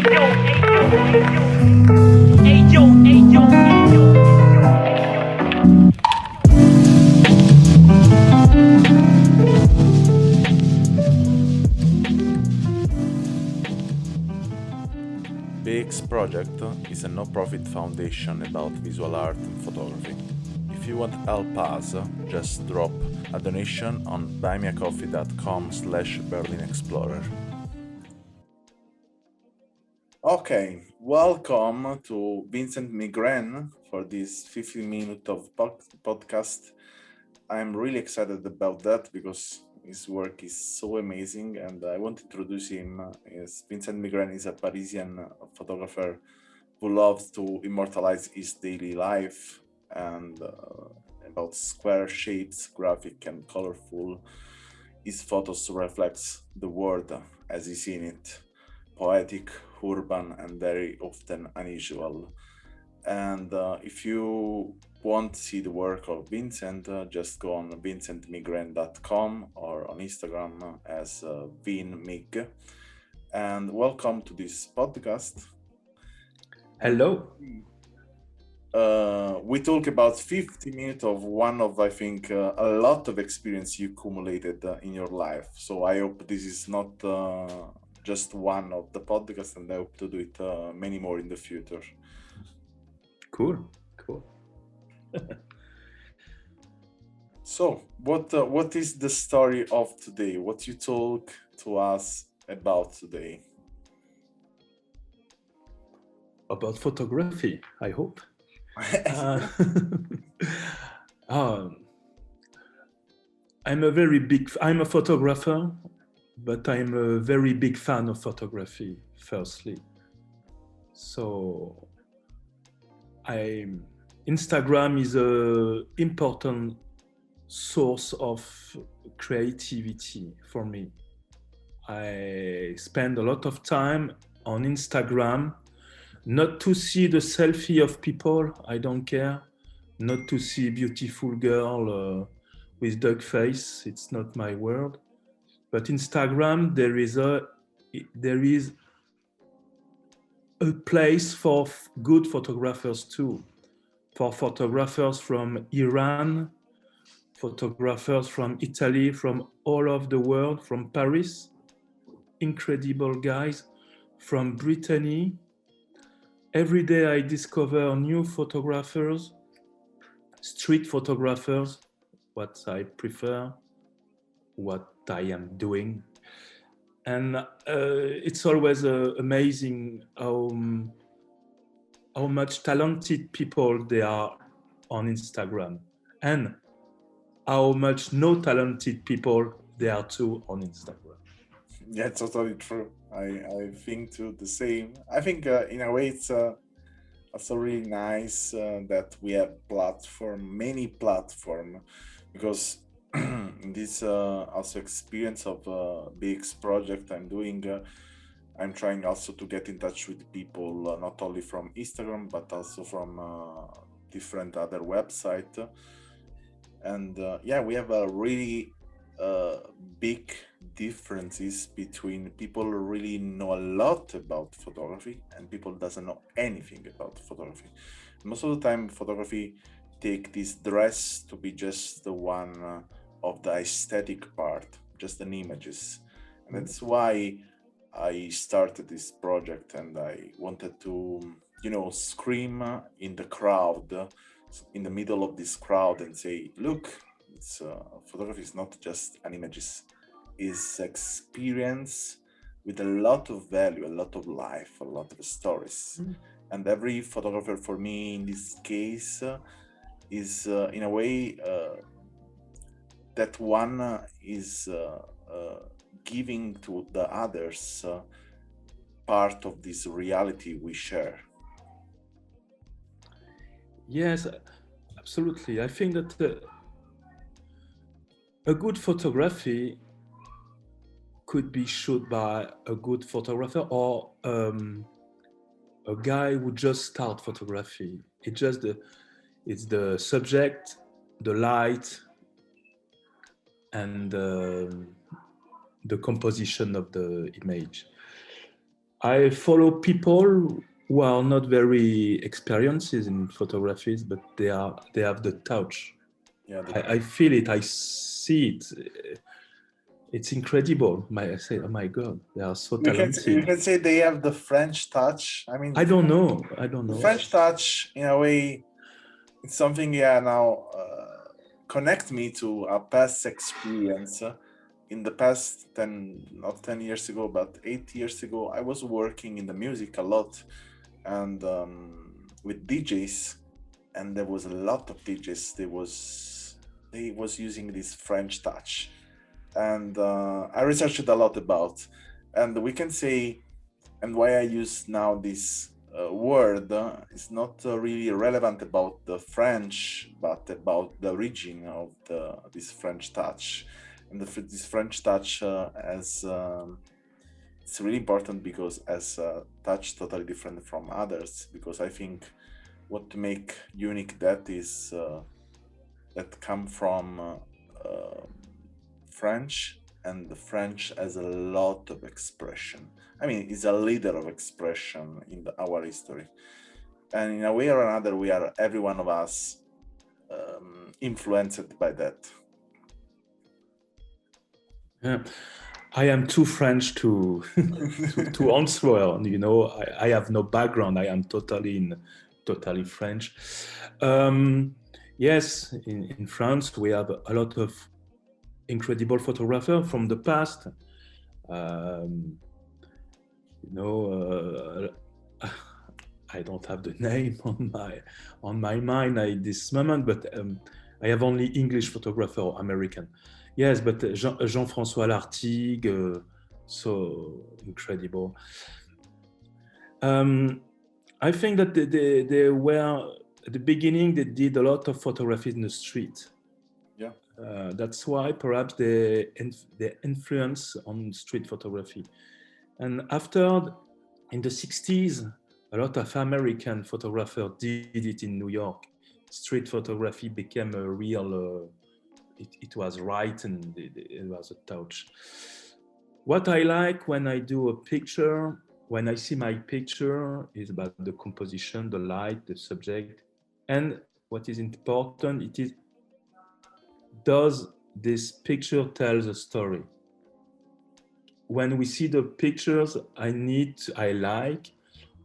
BEEX project is a no-profit foundation about visual art and photography. If you want to help us, just drop a donation on buymeacoffee.com/BerlinExplorer. Okay, welcome to Vincent Migrenne for this 15 minutes of podcast. I'm really excited about that because his work is so amazing, and I want to introduce him. Vincent Migrenne is a Parisian photographer who loves to immortalize his daily life and about square shapes, graphic and colorful. His photos reflects the world as he's seen it, poetic, urban, and very often unusual. And if you want to see the work of Vincent, just go on vincentmigrenne.com or on Instagram as vinmig. And welcome to this podcast. Hello. We talk about 50 minutes of one of, I think, a lot of experience you accumulated in your life. So I hope this is not just one of the podcasts, and I hope to do it many more in the future. Cool. So, what is the story of today? What you talk to us about today? About photography, I hope. I'm a photographer, but I'm a very big fan of photography, firstly. So, Instagram is an important source of creativity for me. I spend a lot of time on Instagram, not to see the selfie of people, I don't care, not to see beautiful girl with dog face, it's not my world. But Instagram, there is a place for good photographers too, for photographers from Iran, photographers from Italy, from all over the world, from Paris, incredible guys, from Brittany. Every day I discover new photographers, street photographers, what I prefer, what I am doing. And it's always amazing how much talented people there are on Instagram, and how much no talented people there are too on Instagram. Yeah, totally true. I think too the same. I think in a way it's also really nice that we have many platform, because in this also experience of BEEX project I'm doing, I'm trying also to get in touch with people not only from Instagram but also from different other websites. And yeah, we have a really big differences between people who really know a lot about photography and people doesn't know anything about photography. Most of the time photography take this dress to be just the one of the aesthetic part, just an images. And that's why I started this project, and I wanted to, scream in the crowd, in the middle of this crowd, and say, look, it's photography is not just an images, is experience with a lot of value, a lot of life, a lot of stories. And every photographer for me in this case is in a way that one is giving to the others part of this reality we share. Yes, absolutely. I think that a good photography could be shot by a good photographer or a guy who just start photography. It's the subject, the light, and the composition of the image. I follow people who are not very experienced in photographies, but they have the touch. Yeah, I feel it. I see it. It's incredible. I say, oh my God, they are so you talented. can say they have the French touch. I mean, I don't know. I don't the know. French touch, in a way, it's something, yeah, now connect me to a past experience. In the past 10, not 10 years ago, but 8 years ago, I was working in the music a lot, and with DJs, and there was a lot of DJs. They was using this French touch, and I researched a lot about, and we can say, and why I use now this word is not really relevant about the French, but about the origin of this French touch, and this French touch as it's really important because as a touch totally different from others. Because I think what to make unique that is that come from French, and the French has a lot of expression. I mean, it's a leader of expression in our history, and in a way or another, we are, every one of us, influenced by that. Yeah. I am too French to to answer. You know, I have no background. I am totally French. Yes, in France we have a lot of incredible photographers from the past. Um, you know, I don't have the name on my mind at this moment, but I have only English photographer, American. Yes, but Jean-François Lartigue, so incredible. I think that they were at the beginning. They did a lot of photography in the street. Yeah. That's why perhaps the influence on street photography. And after, in the 60s, a lot of American photographers did it in New York. Street photography became a real, it was right, and it was a touch. What I like when I do a picture, when I see my picture, is about the composition, the light, the subject. And what is important, it is, does this picture tells a story? When we see the pictures, I like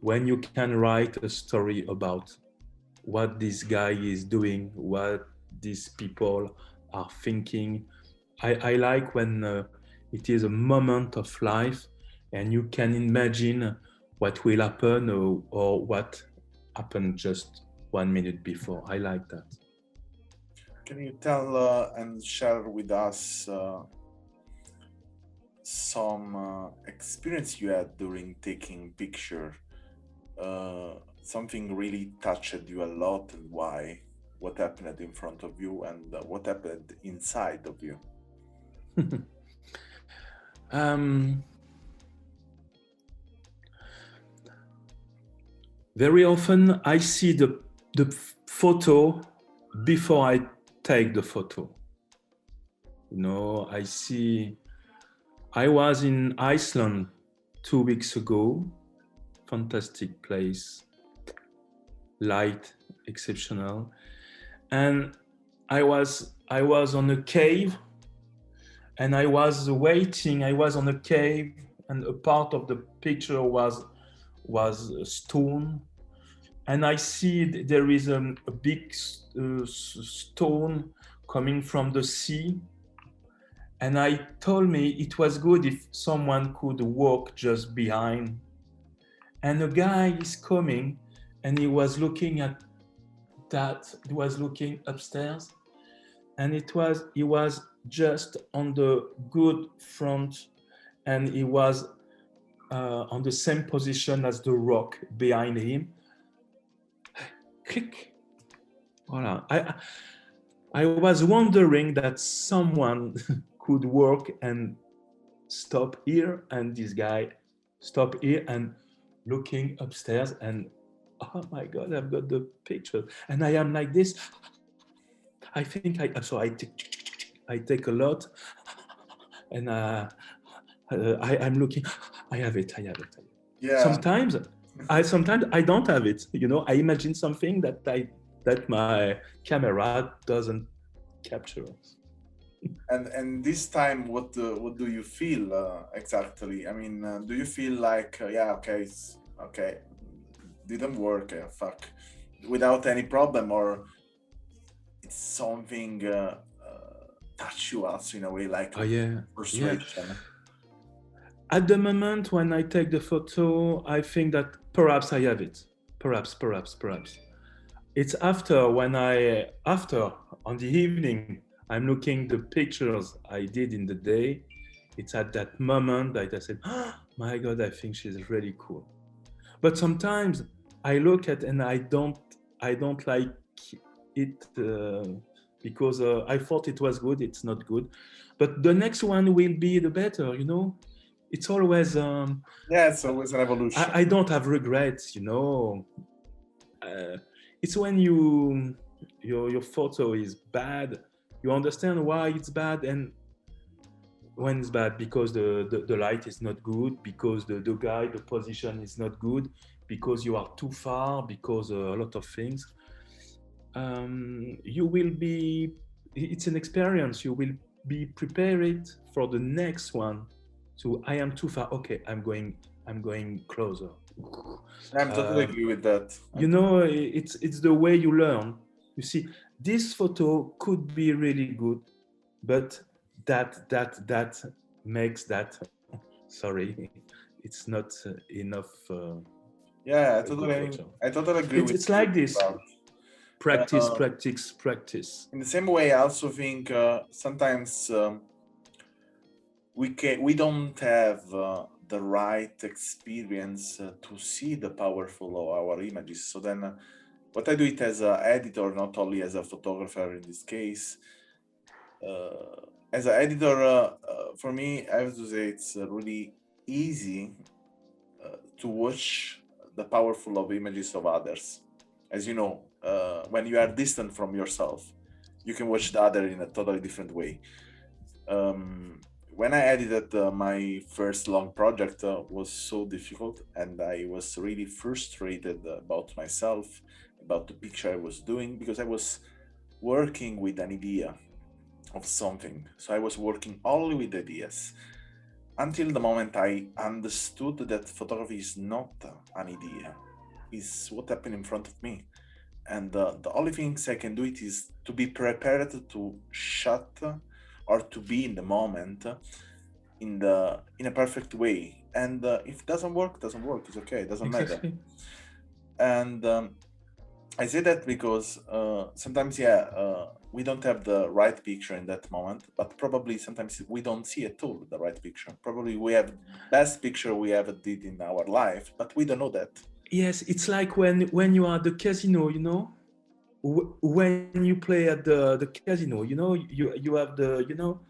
when you can write a story about what this guy is doing, what these people are thinking. I like when it is a moment of life and you can imagine what will happen, or what happened just 1 minute before. I like that. Can you tell and share with us some experience you had during taking picture? Something really touched you a lot, and why? What happened in front of you, and what happened inside of you? um, Very often I see the photo before I take the photo. You know, I was in Iceland 2 weeks ago. Fantastic place, light, exceptional. And I was on a cave, and I was waiting. I was on a cave, and a part of the picture was a stone, and I see there is a big stone coming from the sea. And I told me it was good if someone could walk just behind. And a guy is coming, and he was looking at that. He was looking upstairs, and he was just on the good front, and he was on the same position as the rock behind him. Click. Voilà. I was wondering that someone could work and stop here, and this guy stop here and looking upstairs, and oh my God, I've got the picture, and I am like this. I think I take a lot, and I'm looking. I have it. Yeah. Sometimes sometimes I don't have it. You know, I imagine something that my camera doesn't capture. And this time, what do you feel exactly? I mean, do you feel like yeah, okay, it's okay, didn't work, fuck, without any problem, or it's something touch you also in a way, like Oh yeah, yeah. frustration? At the moment when I take the photo, I think that perhaps I have it. Perhaps. It's after when after on the evening I'm looking the pictures I did in the day. It's at that moment that I said, oh, my God, I think she's really cool. But sometimes I look at and I don't like it because I thought it was good. It's not good, but the next one will be the better. You know, it's always. Yeah, it's always an evolution. I don't have regrets. You know, uh, it's when your photo is bad, you understand why it's bad, and when it's bad because the light is not good, because the guy, the position is not good, because you are too far, because a lot of things. You will be. It's an experience. You will be prepared for the next one. So I am too far. Okay, I'm going closer. I'm totally Um, agree with that. you know, it's the way you learn. You see, this photo could be really good, but that makes that sorry, it's not enough Yeah, a good photo. I totally agree it's with it's you like this: about. practice, Uh, practice, practice. in the same way, I also think sometimes we don't have the right experience to see the powerful of our images. So then, what I do it as an editor, not only as a photographer in this case. As an editor, for me, I have to say it's really easy to watch the powerful of images of others. As you know, when you are distant from yourself, you can watch the other in a totally different way. When I edited my first long project was so difficult, and I was really frustrated about myself, about the picture I was doing, because I was working with an idea of something. So I was working only with ideas until the moment I understood that photography is not an idea, is what happened in front of me. And the only things I can do it is to be prepared to shut or to be in the moment in a perfect way. And if it doesn't work, doesn't work. It's okay. It doesn't matter. Exactly. And I say that because sometimes, yeah, we don't have the right picture in that moment, but probably sometimes we don't see at all the right picture. Probably we have best picture we ever did in our life, but we don't know that. Yes, it's like when you are at the casino, you know, when you play at the casino, you know, you have the, you know,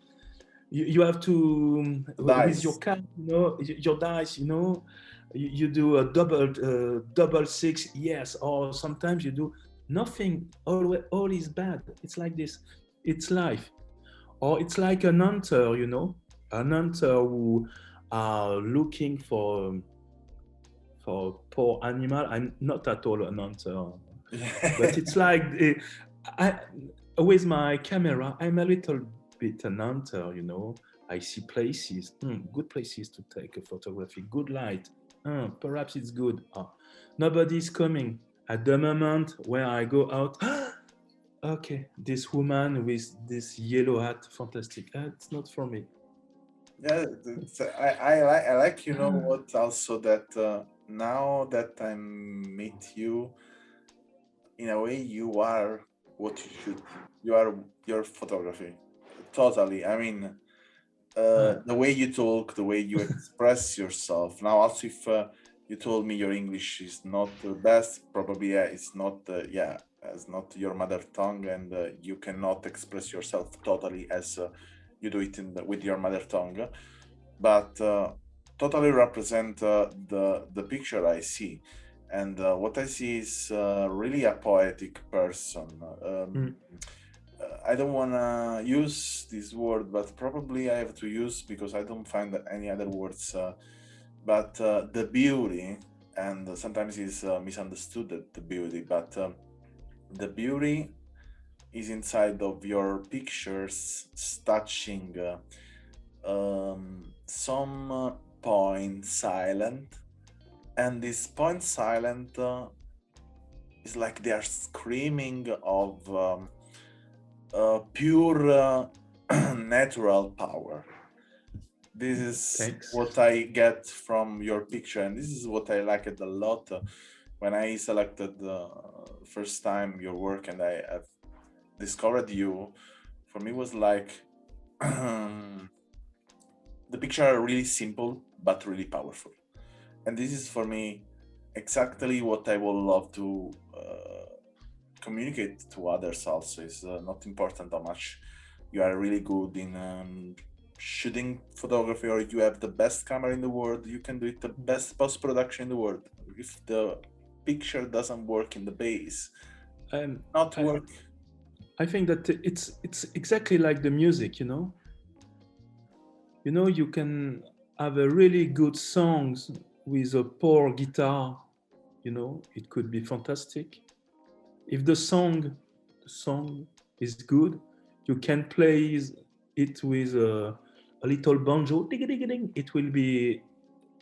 you have to The with your dice. card, you know, your dice, you know, you do a double six, yes, or sometimes you do nothing. All is bad. It's like this. It's life. Or it's like an hunter, you know, an hunter who are looking for poor animal. I'm not at all an hunter, but it's like I, with my camera, I'm a little bit an hunter, you know. I see places, good places to take a photography, good light. Perhaps it's good. Nobody's coming. At the moment where I go out, okay, this woman with this yellow hat, fantastic. It's not for me. Yeah, I like, you know what, also that now that I meet you, in a way you are what you should. You are your photography. Totally. I mean, the way you talk, the way you express yourself. Now, also, if you told me your English is not the best, probably yeah, it's not yeah, it's not your mother tongue, and you cannot express yourself totally as you do it with your mother tongue. But totally represent the picture I see, and what I see is really a poetic person. Mm. I don't want to use this word, but probably I have to use because I don't find any other words but the beauty, and sometimes is misunderstood that the beauty, but the beauty is inside of your pictures, touching some point silent, and this point silent is like they are screaming of pure natural power. This is Thanks. what I get from your picture, and this is what I liked a lot when I selected the first time your work, and I have discovered you. For me, was like the picture are really simple but really powerful, and this is for me exactly what I would love to communicate to others. Also, it's not important how much you are really good in shooting photography, or you have the best camera in the world, you can do it the best post production in the world. If the picture doesn't work in the base, Um, not I, work. I think that it's exactly like the music, you know. You know, you can have a really good songs with a poor guitar. You know, it could be fantastic. If the song is good, you can play it with a little banjo. Ding, ding, ding, it will be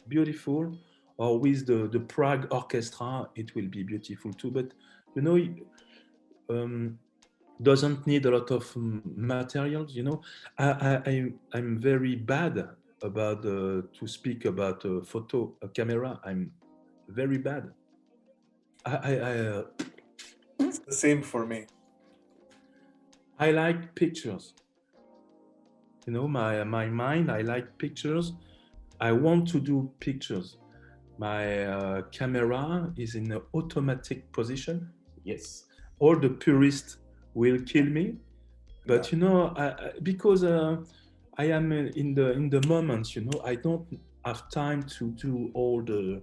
beautiful. Or with the Prague Orchestra, it will be beautiful too. But you know, um, doesn't need a lot of materials. You know, I'm very bad about to speak about a photo, a camera. I'm very bad. I It's the same for me. I like pictures. You know, my mind. I like pictures. I want to do pictures. My camera is in an automatic position. Yes, all the purists will kill me. Yeah, But you know, because I am in the moment, you know, I don't have time to do all the.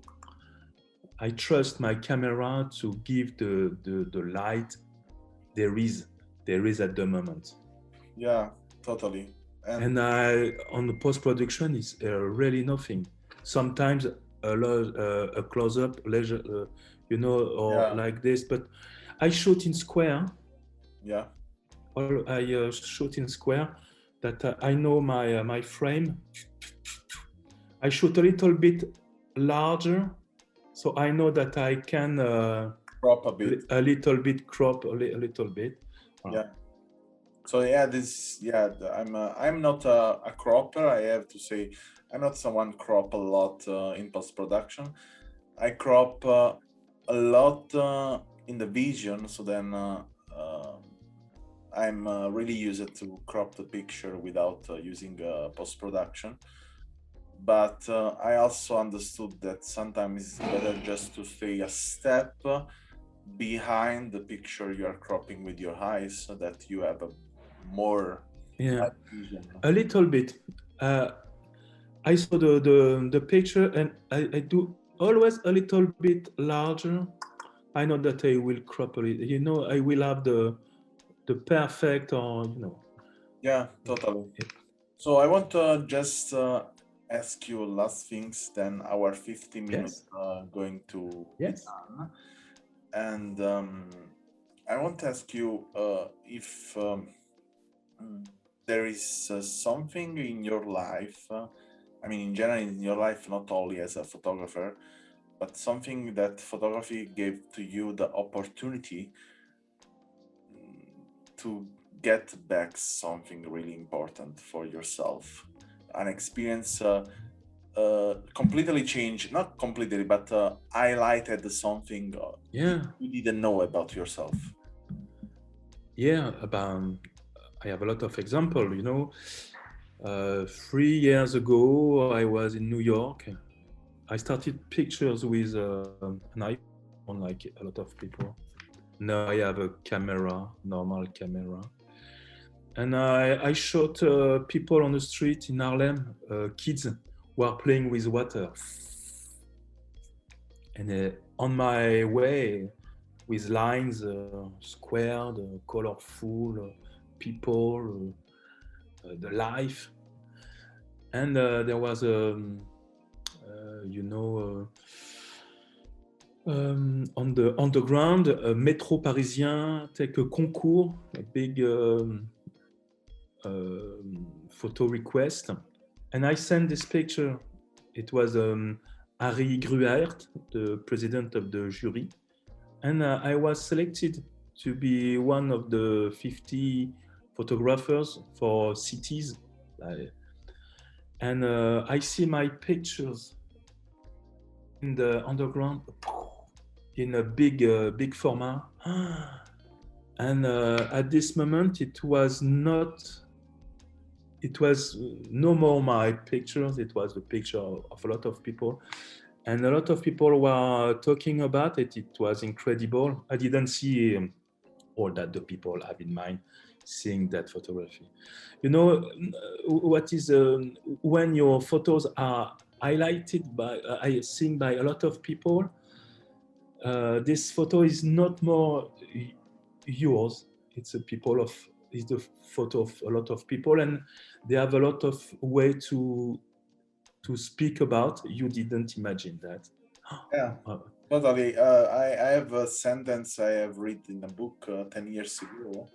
I trust my camera to give the light there is there is at the moment. yeah, totally. And And on the post production is really nothing. Sometimes a close up, leisure, you know, or yeah, like this. But I shoot in square. yeah, I shoot in square. That I know my frame. I shoot a little bit larger, so I know that I can crop a bit. a little bit crop a little bit. Voilà. Yeah. So yeah, this yeah, I'm not a cropper. I have to say, I'm not someone crop a lot in post production. I crop a lot in the vision, so then I'm really used to crop the picture without using post production. But I also understood that sometimes it's better just to stay a step behind the picture you are cropping with your eyes, so that you have a more Yeah, night vision. a little bit. Uh, I saw the picture and I do always a little bit larger. I know that I will crop a little. You know, I will have the perfect or you know. Yeah, totally. So I want to just ask you last things, then our 50 minutes Yes. going to be Yes. done. And I want to ask you if mm, there is something in your life, I mean, in general, in your life, not only as a photographer, but something that photography gave to you the opportunity to get back something really important for yourself, an experience completely changed, not completely, but highlighted something Yeah. you didn't know about yourself. Yeah. About I have a lot of example. You know, 3 years ago I was in New York. I started pictures with an iPhone, like a lot of people. Now I have a camera, normal camera, and I shot people on the street in Harlem, kids who are playing with water. And on my way, with lines, squared, colorful, people, the life, and there was you know, on the underground, métro parisien take a concours, a big photo request, and I sent this picture. It was Harry Gruert, the president of the jury, and I was selected to be one of the 50 photographers for cities. And I see my pictures in the underground in a big format. And at this moment, it was no more my pictures. It was the picture of a lot of people. And a lot of people were talking about it. It was incredible. I didn't see all that the people have in mind seeing that photography. You know, what is when your photos are highlighted by, I think, by a lot of people, this photo is not more yours. It's the photo of a lot of people, and they have a lot of way to speak about. You didn't imagine that. Yeah, totally. I have a sentence I have read in a book 10 years ago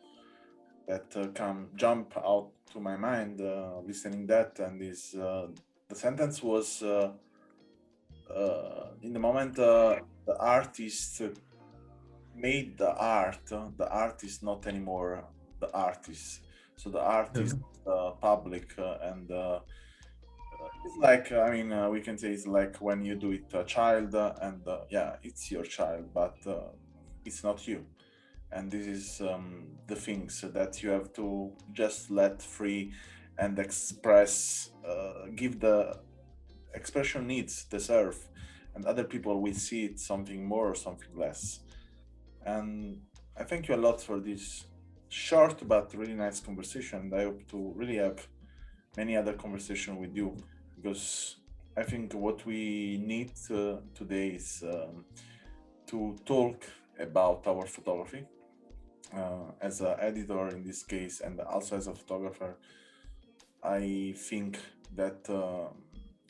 that come jump out to my mind listening that, and is the sentence was in the moment the artist made the art is not anymore the artist. So the art is public, and it's like, I mean, we can say it's like when you do it a child, and yeah, it's your child, but it's not you. And this is the things that you have to just let free and express, give the expression needs deserve, and other people will see it something more or something less. And I thank you a lot for this short but really nice conversation. And I hope to really have many other conversation with you, because I think what we need today is to talk about our photography as an editor in this case, and also as a photographer. I think that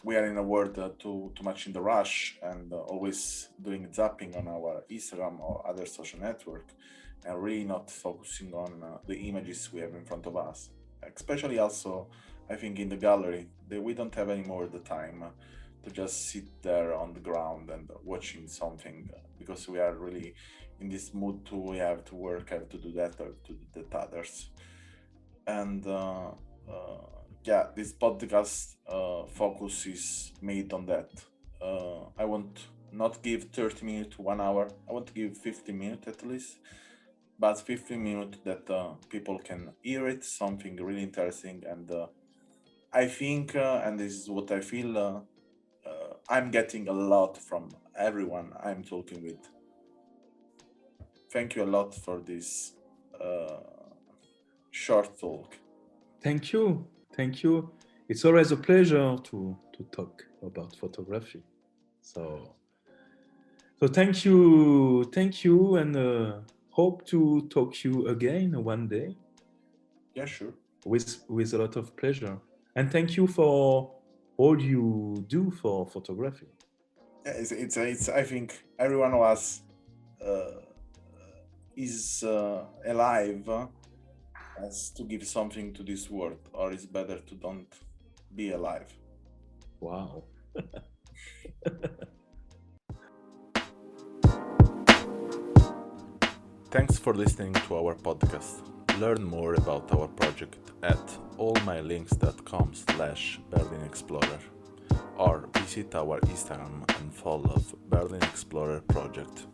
we are in a world too much in the rush, and always doing zapping on our Instagram or other social network, and really not focusing on the images we have in front of us. Especially also, I think in the gallery, we don't have anymore the time to just sit there on the ground and watching something, because we are really in this mood to, we have to work, have to do that, or to do that others. And yeah, this podcast focus is made on that. I want not give 30 minutes to 1 hour. I want to give 50 minutes at least, but 15 minutes that people can hear it, something really interesting. And I think, and this is what I feel, I'm getting a lot from everyone I'm talking with. Thank you a lot for this short talk. Thank you. Thank you. It's always a pleasure to talk about photography. So thank you, and hope to talk to you again one day. Yeah, sure. With a lot of pleasure. And thank you for all you do for photography. Yeah, it's I think everyone of us is alive as to give something to this world, or it's better to don't be alive. Wow. Thanks for listening to our podcast. Learn more about our project at allmylinks.com/BerlinExplorer, or visit our Instagram and follow BerlinExplorer project.